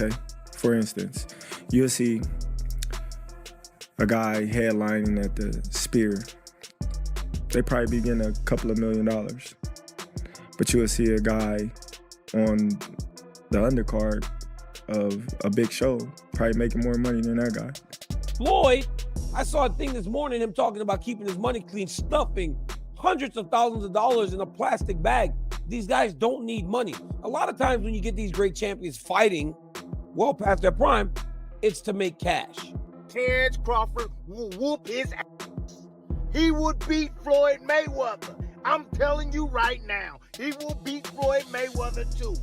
okay? For instance, you'll see a guy headlining at the Spear. They probably be getting a couple of $1 million. But you'll see a guy on the undercard of a big show probably making more money than that guy. Floyd, I saw a thing this morning, him talking about keeping his money clean, stuffing hundreds of thousands of dollars in a plastic bag. These guys don't need money. A lot of times when you get these great champions fighting well past their prime, it's to make cash. Terence Crawford will whoop his ass. He would beat Floyd Mayweather. I'm telling you right now, he will beat Floyd Mayweather too.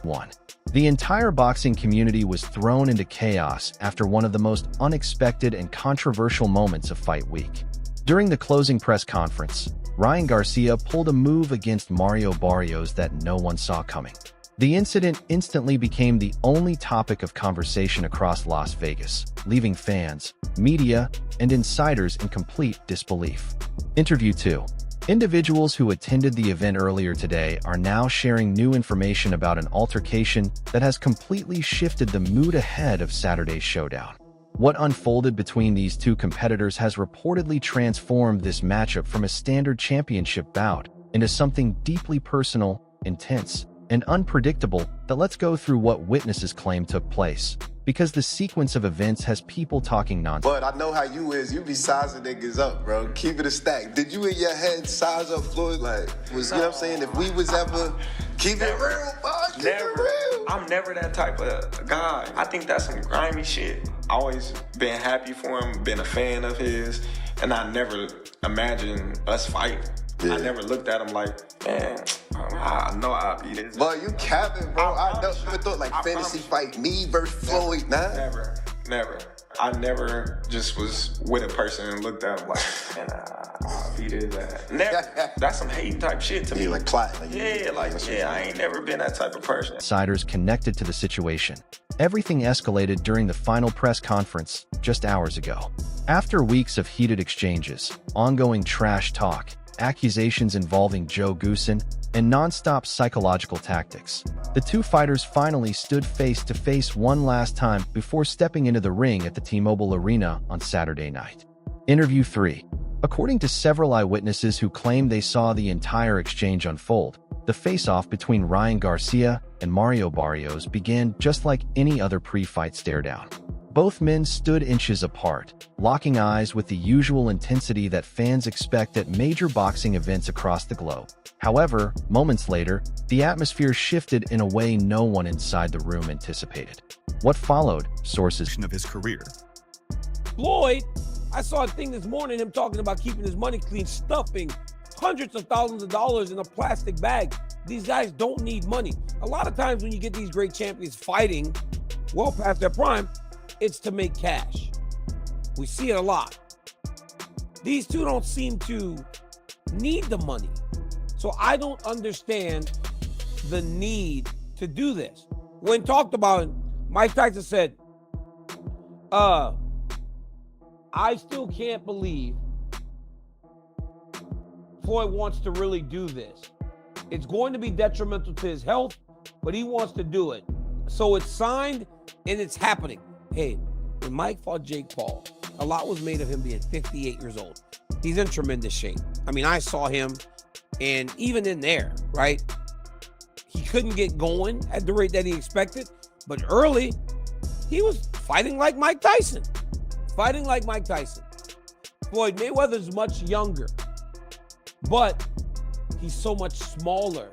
1. The entire boxing community was thrown into chaos after one of the most unexpected and controversial moments of fight week. During the closing press conference, Ryan Garcia pulled a move against Mario Barrios that no one saw coming. The incident instantly became the only topic of conversation across Las Vegas, leaving fans, media, and insiders in complete disbelief. Interview 2. Individuals who attended the event earlier today are now sharing new information about an altercation that has completely shifted the mood ahead of Saturday's showdown. What unfolded between these two competitors has reportedly transformed this matchup from a standard championship bout into something deeply personal, intense, and unpredictable. But let's go through what witnesses claim took place, because the sequence of events has people talking nonsense. But I know how you is. You be sizing niggas up, bro. Keep it a stack. Did you in your head size up Floyd? Like, was you know what I'm saying? If we was ever keep it real, bro. Keep it real. I'm never that type of guy. I think that's some grimy shit. Always been happy for him, been a fan of his, and I never imagined us fighting. Yeah. I never looked at him like, man, I know I'll beat this. But you capping, bro. I never thought like fantasy fight me versus Floyd. Nah. Never. I never just was with a person and looked at him like, man, I'll beat his ass. Never. That's some hate type shit to me. You like plotting. I ain't never been that type of person. Insiders connected to the situation. Everything escalated during the final press conference just hours ago. After weeks of heated exchanges, ongoing trash talk, accusations involving Joe Goosen, and non-stop psychological tactics, the two fighters finally stood face to face one last time before stepping into the ring at the T-Mobile Arena on Saturday night. Interview 3. According to several eyewitnesses who claim they saw the entire exchange unfold, the face-off between Ryan Garcia and Mario Barrios began just like any other pre-fight stare-down. Both men stood inches apart, locking eyes with the usual intensity that fans expect at major boxing events across the globe. However, moments later, the atmosphere shifted in a way no one inside the room anticipated. What followed, sources of his career. Floyd, I saw a thing this morning, him talking about keeping his money clean, stuffing hundreds of thousands of dollars in a plastic bag. These guys don't need money. A lot of times when you get these great champions fighting well past their prime, it's to make cash. We see it a lot. These two don't seem to need the money. So I don't understand the need to do this. When talked about it, Mike Tyson said, I still can't believe Floyd wants to really do this. It's going to be detrimental to his health, but he wants to do it. So it's signed and it's happening. Hey, when Mike fought Jake Paul, a lot was made of him being 58 years old. He's in tremendous shape. I mean, I saw him, and even in there, right? He couldn't get going at the rate that he expected, but early, he was fighting like Mike Tyson. Floyd Mayweather's much younger, but he's so much smaller.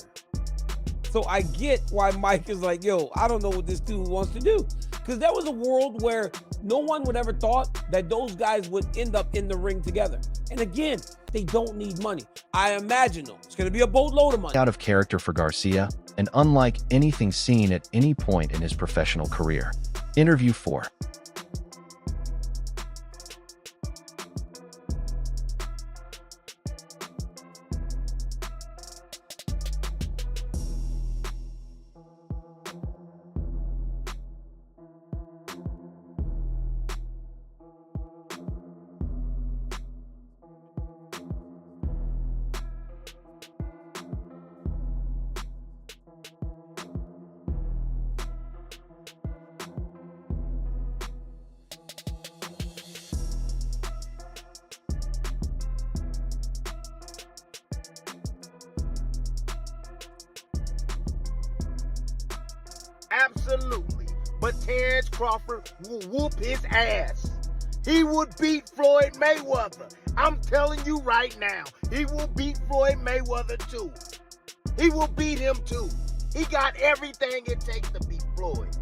So I get why Mike is like, yo, I don't know what this dude wants to do. Because there was a world where no one would ever thought that those guys would end up in the ring together. And again, they don't need money. I imagine, though, it's going to be a boatload of money. Out of character for Garcia, and unlike anything seen at any point in his professional career. Interview 4. Absolutely. But Terence Crawford will whoop his ass. He would beat Floyd Mayweather. I'm telling you right now, he will beat Floyd Mayweather too. He will beat him too. He got everything it takes to beat Floyd.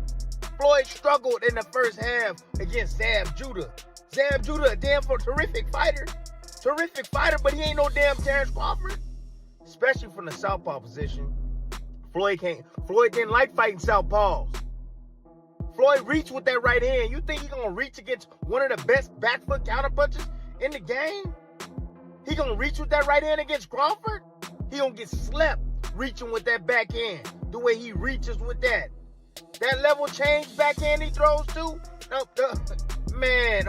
Floyd struggled in the first half against Zab Judah. Zab Judah, a damn terrific fighter. Terrific fighter, but he ain't no damn Terence Crawford. Especially from the southpaw position. Floyd didn't like fighting southpaws. Floyd reached with that right hand. You think he gonna reach against one of the best back foot counterpunchers in the game? He gonna reach with that right hand against Crawford? He gonna get slept reaching with that backhand. The way he reaches with that. That level change backhand he throws too? Man,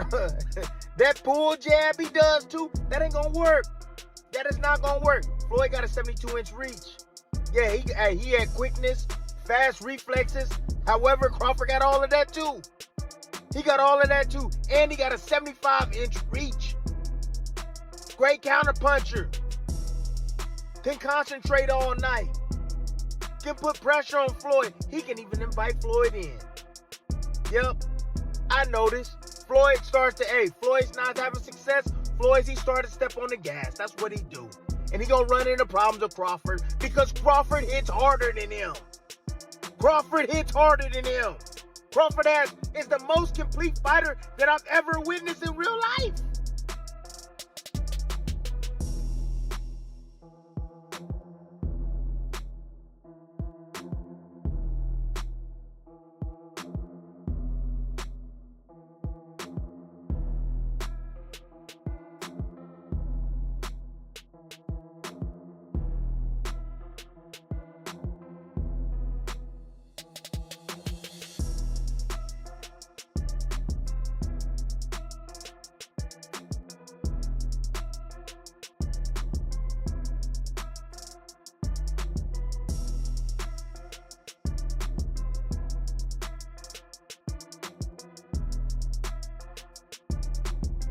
that pull jab he does too, that ain't gonna work. That is not gonna work. Floyd got a 72-inch reach. Yeah, he had quickness, fast reflexes. However, Crawford got all of that too. He got all of that too. And he got a 75-inch reach. Great counterpuncher. Can concentrate all night. Can put pressure on Floyd. He can even invite Floyd in. Yep, I noticed. Floyd's not having success. He started to step on the gas. That's what he do. And he gonna run into problems with Crawford because Crawford hits harder than him. Crawford is the most complete fighter that I've ever witnessed in real life.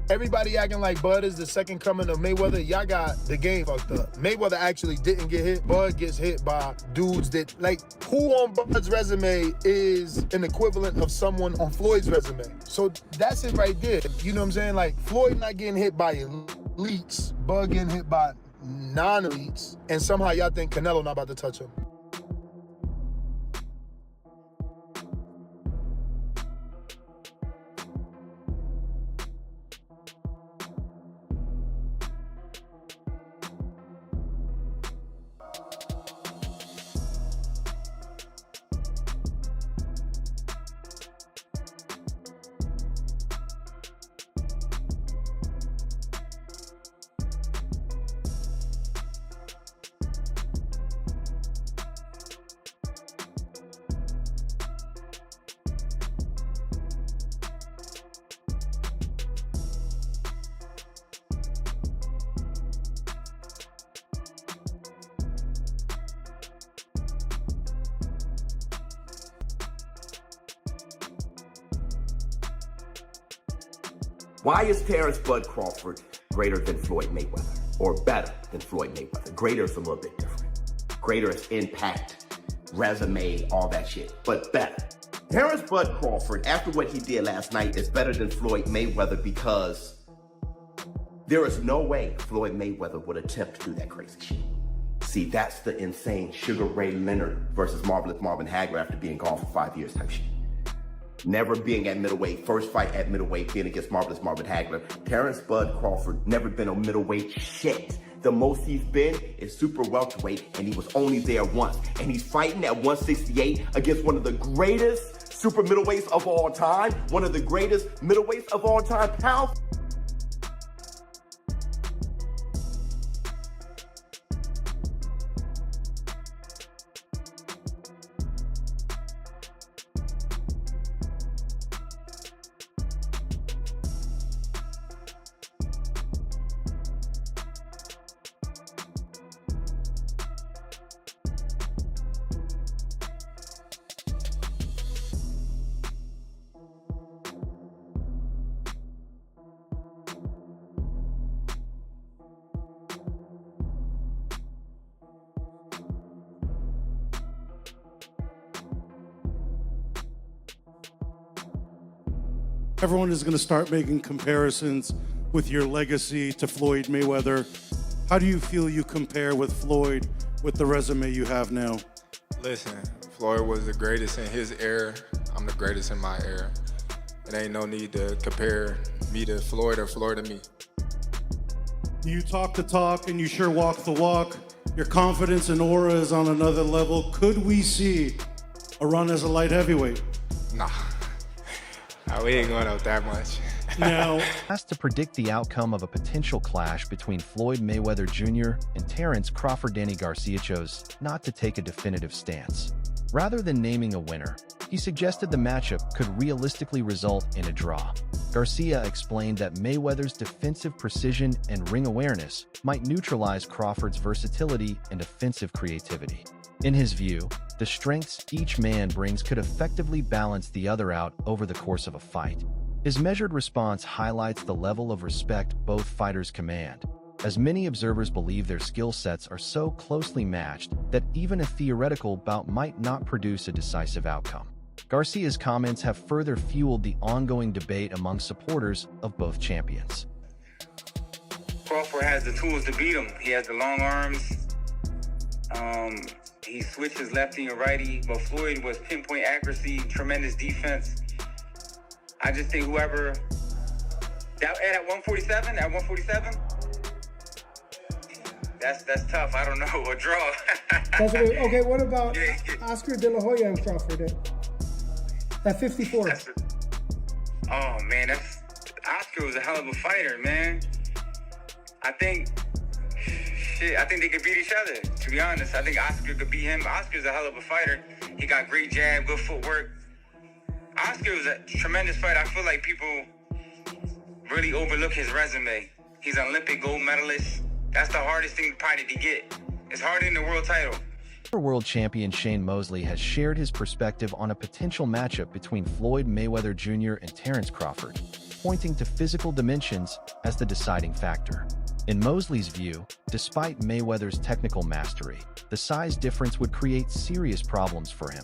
Everybody acting like Bud is the second coming of Mayweather. Y'all got the game fucked up. Mayweather actually didn't get hit. Bud gets hit by dudes that, like, who on Bud's resume is an equivalent of someone on Floyd's resume? So that's it right there. You know what I'm saying? Like, Floyd not getting hit by elites, Bud getting hit by non-elites, and somehow y'all think Canelo not about to touch him. Why is Terence Bud Crawford greater than Floyd Mayweather? Or better than Floyd Mayweather? Greater is a little bit different. Greater is impact, resume, all that shit, but better. Terence Bud Crawford, after what he did last night, is better than Floyd Mayweather because there is no way Floyd Mayweather would attempt to do that crazy shit. See, that's the insane Sugar Ray Leonard versus Marvelous Marvin Hagler after being gone for 5 years type shit. Never being at middleweight, first fight at middleweight, being against Marvelous Marvin Hagler. Terence Bud Crawford never been on middleweight shit. The most he's been is super welterweight, and he was only there once. And he's fighting at 168 against one of the greatest super middleweights of all time, one of the greatest middleweights of all time, pound. Everyone is going to start making comparisons with your legacy to Floyd Mayweather. How do you feel you compare with Floyd with the resume you have now? Listen, Floyd was the greatest in his era. I'm the greatest in my era. It ain't no need to compare me to Floyd or Floyd to me. You talk the talk and you sure walk the walk. Your confidence and aura is on another level. Could we see a run as a light heavyweight? Nah, we ain't going out that much. Now, Asked to predict the outcome of a potential clash between Floyd Mayweather Jr. and Terence Crawford, Danny Garcia chose not to take a definitive stance. Rather than naming a winner, he suggested the matchup could realistically result in a draw. Garcia explained that Mayweather's defensive precision and ring awareness might neutralize Crawford's versatility and offensive creativity. In his view, the strengths each man brings could effectively balance the other out over the course of a fight. His measured response highlights the level of respect both fighters command, as many observers believe their skill sets are so closely matched that even a theoretical bout might not produce a decisive outcome. Garcia's comments have further fueled the ongoing debate among supporters of both champions. Crawford has the tools to beat him. He has the long arms. He switches lefty and righty, but Floyd was pinpoint accuracy, tremendous defense. I just think whoever that at 147, that's tough. I don't know, a draw. Okay, what about Oscar De La Hoya and Crawford at 54? Oh man, Oscar was a hell of a fighter, man. I think they could beat each other. To be honest, I think Oscar could beat him. Oscar's a hell of a fighter. He got great jab, good footwork. Oscar was a tremendous fighter. I feel like people really overlook his resume. He's an Olympic gold medalist. That's the hardest thing probably to get. It's harder than the world title. World champion Shane Mosley has shared his perspective on a potential matchup between Floyd Mayweather Jr. and Terence Crawford, pointing to physical dimensions as the deciding factor. In Mosley's view, despite Mayweather's technical mastery, the size difference would create serious problems for him.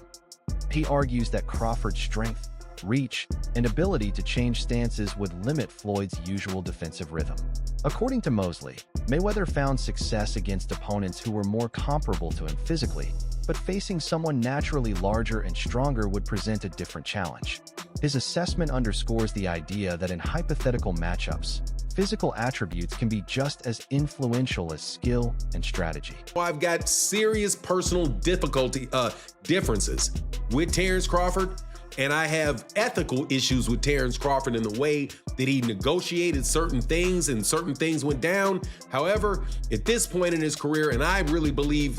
He argues that Crawford's strength, reach, and ability to change stances would limit Floyd's usual defensive rhythm. According to Mosley, Mayweather found success against opponents who were more comparable to him physically, but facing someone naturally larger and stronger would present a different challenge. His assessment underscores the idea that in hypothetical matchups, physical attributes can be just as influential as skill and strategy. I've got serious personal differences with Terence Crawford, and I have ethical issues with Terence Crawford in the way that he negotiated certain things and certain things went down. However, at this point in his career, and I really believe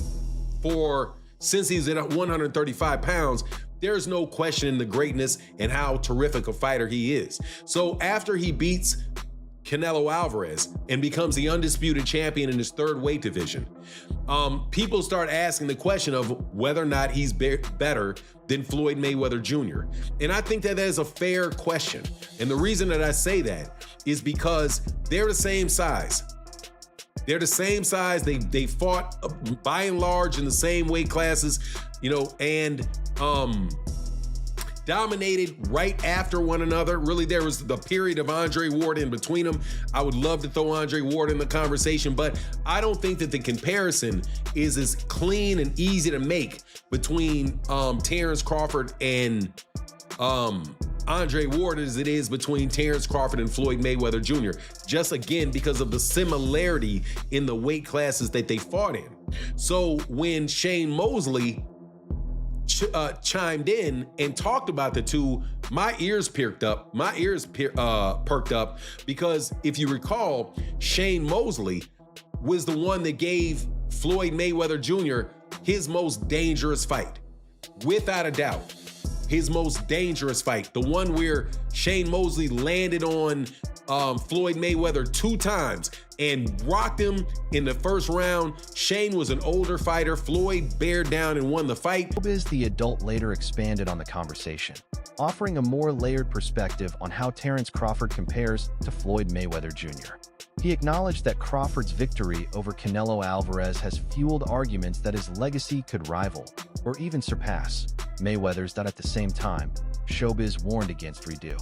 since he's at 135 pounds, there's no question the greatness and how terrific a fighter he is. So after he beats Canelo Alvarez and becomes the undisputed champion in his third weight division, people start asking the question of whether or not he's better than Floyd Mayweather Jr. And I think that is a fair question. And the reason that I say that is because they're the same size. They're the same size. They fought by and large in the same weight classes, and dominated right after one another. Really, there was the period of Andre Ward in between them. I would love to throw Andre Ward in the conversation, but I don't think that the comparison is as clean and easy to make between Terence Crawford and Andre Ward as it is between Terence Crawford and Floyd Mayweather Jr. Just again, because of the similarity in the weight classes that they fought in. So when Shane Mosley chimed in and talked about the two, my ears perked up. Perked up because if you recall, Shane Mosley was the one that gave Floyd Mayweather Jr. his most dangerous fight, without a doubt. His most dangerous fight, the one where Shane Mosley landed on Floyd Mayweather 2 times and rocked him in the first round. Shane was an older fighter. Floyd bared down and won the fight. The adult later expanded on the conversation, offering a more layered perspective on how Terence Crawford compares to Floyd Mayweather Jr. He acknowledged that Crawford's victory over Canelo Alvarez has fueled arguments that his legacy could rival, or even surpass, Mayweather's. That at the same time, showbiz warned against redo.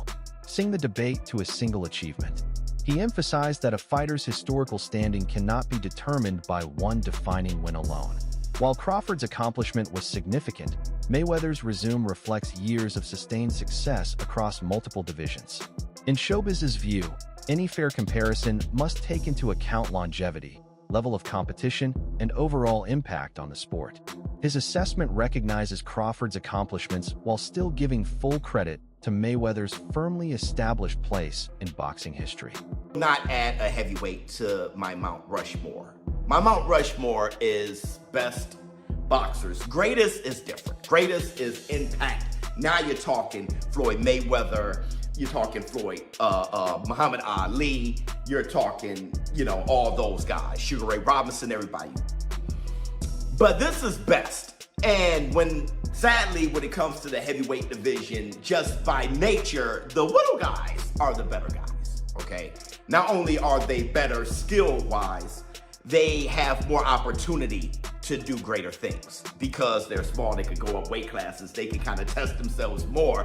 reducing the debate to a single achievement. He emphasized that a fighter's historical standing cannot be determined by one defining win alone. While Crawford's accomplishment was significant, Mayweather's resume reflects years of sustained success across multiple divisions. In Showbiz's view, any fair comparison must take into account longevity, level of competition, and overall impact on the sport. His assessment recognizes Crawford's accomplishments while still giving full credit to Mayweather's firmly established place in boxing history. Not add a heavyweight to my Mount Rushmore. My Mount Rushmore is best boxers. Greatest is different. Greatest is impact. Now you're talking Floyd Mayweather, you're talking Muhammad Ali, you're talking, all those guys, Sugar Ray Robinson, everybody. But this is best. And sadly, when it comes to the heavyweight division, just by nature, the little guys are the better guys, okay? Not only are they better skill-wise, they have more opportunity to do greater things. Because they're small, they could go up weight classes, they can kind of test themselves more.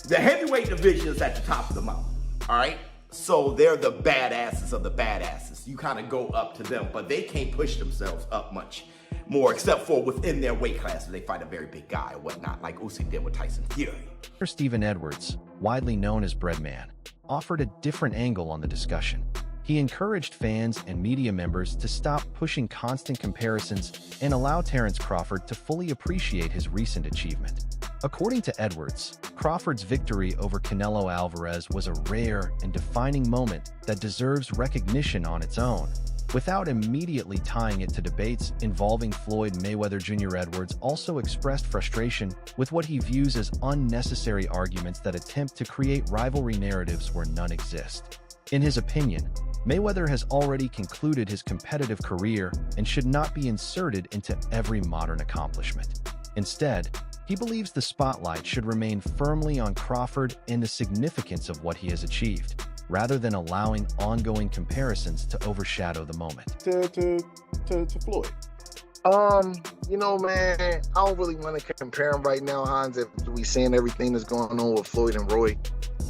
The heavyweight division is at the top of the mountain, all right? So they're the badasses of the badasses. You kind of go up to them, but they can't push themselves up much more, except for within their weight classes. They fight a very big guy or whatnot, like Usyk did with Tyson Fury. Stephen Edwards, widely known as Breadman, offered a different angle on the discussion. He encouraged fans and media members to stop pushing constant comparisons and allow Terence Crawford to fully appreciate his recent achievement. According to Edwards, Crawford's victory over Canelo Alvarez was a rare and defining moment that deserves recognition on its own. Without immediately tying it to debates involving Floyd Mayweather Jr., Edwards also expressed frustration with what he views as unnecessary arguments that attempt to create rivalry narratives where none exist. In his opinion, Mayweather has already concluded his competitive career and should not be inserted into every modern accomplishment. Instead, he believes the spotlight should remain firmly on Crawford and the significance of what he has achieved, rather than allowing ongoing comparisons to overshadow the moment. To Floyd. Man, I don't really want to compare him right now, Hans, if we seeing everything that's going on with Floyd and Roy.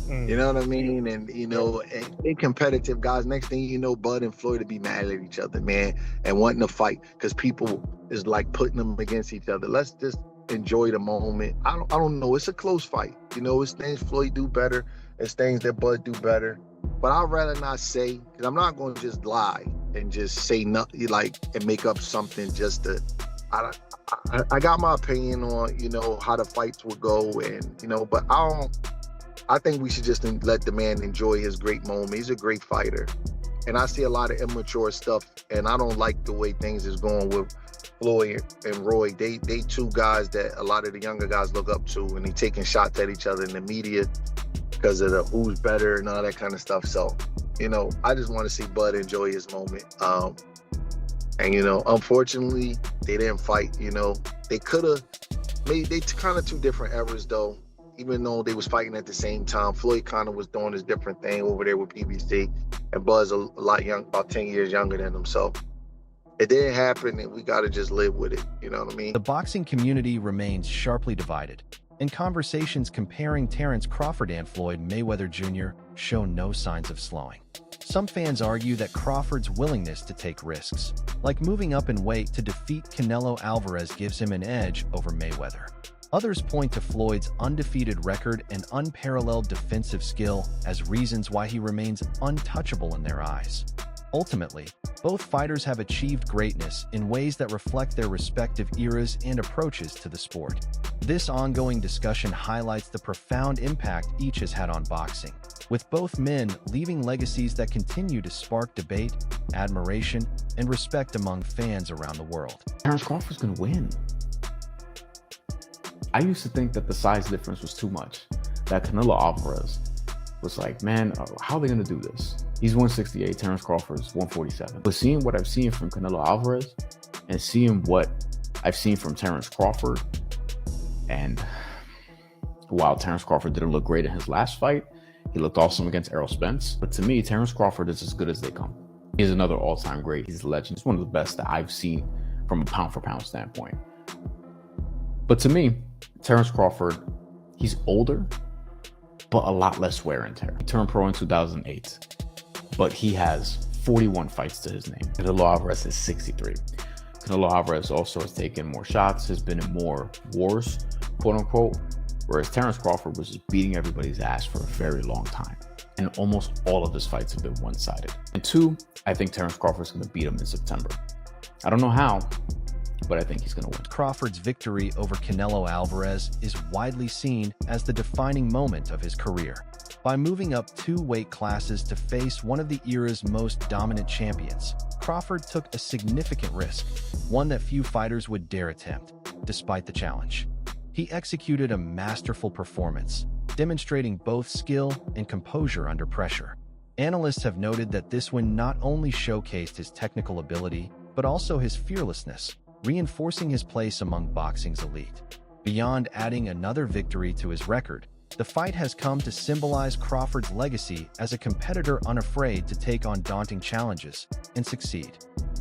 You know what I mean? And, and they competitive guys. Next thing you know, Bud and Floyd will be mad at each other, man, and wanting to fight because people is like putting them against each other. Let's just enjoy the moment. I don't know. It's a close fight. It's things Floyd do better. It's things that Bud do better. But I'd rather not say, because I'm not going to just lie and just say nothing, and make up something just to... I got my opinion on, how the fights would go, and, but I think we should just let the man enjoy his great moment. He's a great fighter. And I see a lot of immature stuff, and I don't like the way things is going with Floyd and Roy. They two guys that a lot of the younger guys look up to, and they taking shots at each other in the media because of the who's better and all that kind of stuff. So, I just want to see Bud enjoy his moment. And, unfortunately, they didn't fight. They could have made, they kind of two different eras, though. Even though they was fighting at the same time, Floyd kind of was doing his different thing over there with PBC, and Bud's a lot young, about 10 years younger than him. So it didn't happen, and we got to just live with it. You know what I mean? The boxing community remains sharply divided, and conversations comparing Terence Crawford and Floyd Mayweather Jr. show no signs of slowing. Some fans argue that Crawford's willingness to take risks, like moving up in weight to defeat Canelo Alvarez, gives him an edge over Mayweather. Others point to Floyd's undefeated record and unparalleled defensive skill as reasons why he remains untouchable in their eyes. Ultimately, both fighters have achieved greatness in ways that reflect their respective eras and approaches to the sport. This ongoing discussion highlights the profound impact each has had on boxing, with both men leaving legacies that continue to spark debate, admiration, and respect among fans around the world. Terence Crawford's gonna win. I used to think that the size difference was too much, that Canelo Alvarez was like, man, how are they going to do this? He's 168, Terence Crawford's 147. But seeing what I've seen from Canelo Alvarez and seeing what I've seen from Terence Crawford, and while Terence Crawford didn't look great in his last fight, he looked awesome against Errol Spence. But to me, Terence Crawford is as good as they come. He's another all-time great. He's a legend. He's one of the best that I've seen from a pound-for-pound standpoint. But to me, Terence Crawford, he's older, but a lot less wear and tear. He turned pro in 2008, but he has 41 fights to his name. Canelo Alvarez is 63. Canelo Alvarez also has taken more shots, has been in more wars, quote unquote, whereas Terence Crawford was just beating everybody's ass for a very long time. And almost all of his fights have been one-sided. And two, I think Terence Crawford's gonna beat him in September. I don't know how, but I think he's gonna win. Crawford's victory over Canelo Alvarez is widely seen as the defining moment of his career. By moving up 2 weight classes to face one of the era's most dominant champions, Crawford took a significant risk, one that few fighters would dare attempt, despite the challenge. He executed a masterful performance, demonstrating both skill and composure under pressure. Analysts have noted that this win not only showcased his technical ability, but also his fearlessness, reinforcing his place among boxing's elite. Beyond adding another victory to his record, the fight has come to symbolize Crawford's legacy as a competitor unafraid to take on daunting challenges and succeed.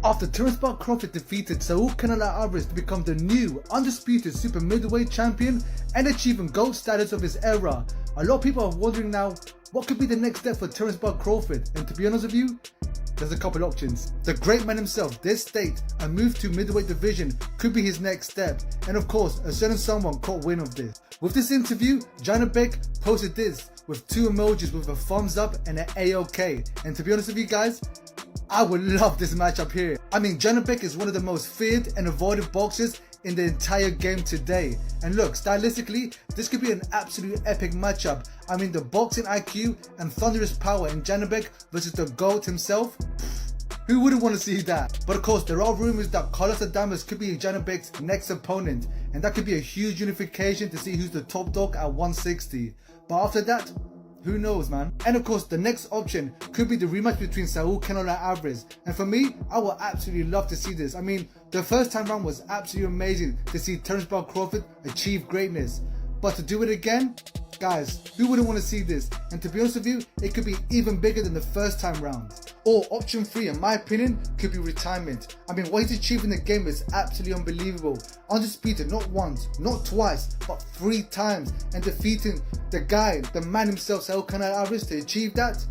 After Terence Crawford defeated Saul Canelo Alvarez to become the new, undisputed super middleweight champion and achieving GOAT status of his era, a lot of people are wondering now, what could be the next step for Terence Crawford? And to be honest with you, there's a couple options. The great man himself did state a move to middleweight division could be his next step, and of course, a certain someone caught wind of this. With this interview, Janabek posted this with 2 emojis with a thumbs up and an A-OK. And to be honest with you guys, I would love this matchup here. I mean, Janabek is one of the most feared and avoided boxers in the entire game today. And look, stylistically, this could be an absolute epic matchup. I mean, the boxing IQ and thunderous power in Janabek versus the GOAT himself. Who wouldn't want to see that? But of course, there are rumors that Carlos Adames could be Janabek's next opponent, and that could be a huge unification to see who's the top dog at 160. But after that, who knows, man? And of course, the next option could be the rematch between Saul Canelo Alvarez. And for me, I would absolutely love to see this. I mean, the first time round was absolutely amazing to see Terence Crawford achieve greatness. But to do it again, guys, who wouldn't want to see this? And to be honest with you, it could be even bigger than the first time round. Or option 3, in my opinion, could be retirement. I mean, what he's achieved in the game is absolutely unbelievable. Undisputed, not once, not twice, but 3 times. And defeating the guy, the man himself, Saul Canelo Alvarez, to achieve that.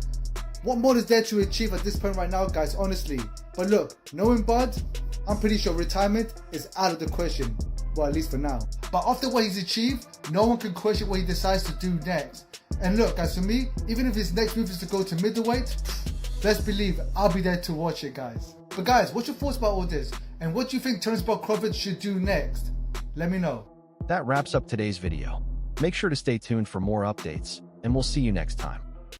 What more is there to achieve at this point right now, guys, honestly? But look, knowing Bud, I'm pretty sure retirement is out of the question. Well, at least for now. But after what he's achieved, no one can question what he decides to do next. And look, guys, for me, even if his next move is to go to middleweight, best believe I'll be there to watch it, guys. But guys, what's your thoughts about all this? And what do you think Terence Crawford should do next? Let me know. That wraps up today's video. Make sure to stay tuned for more updates, and we'll see you next time.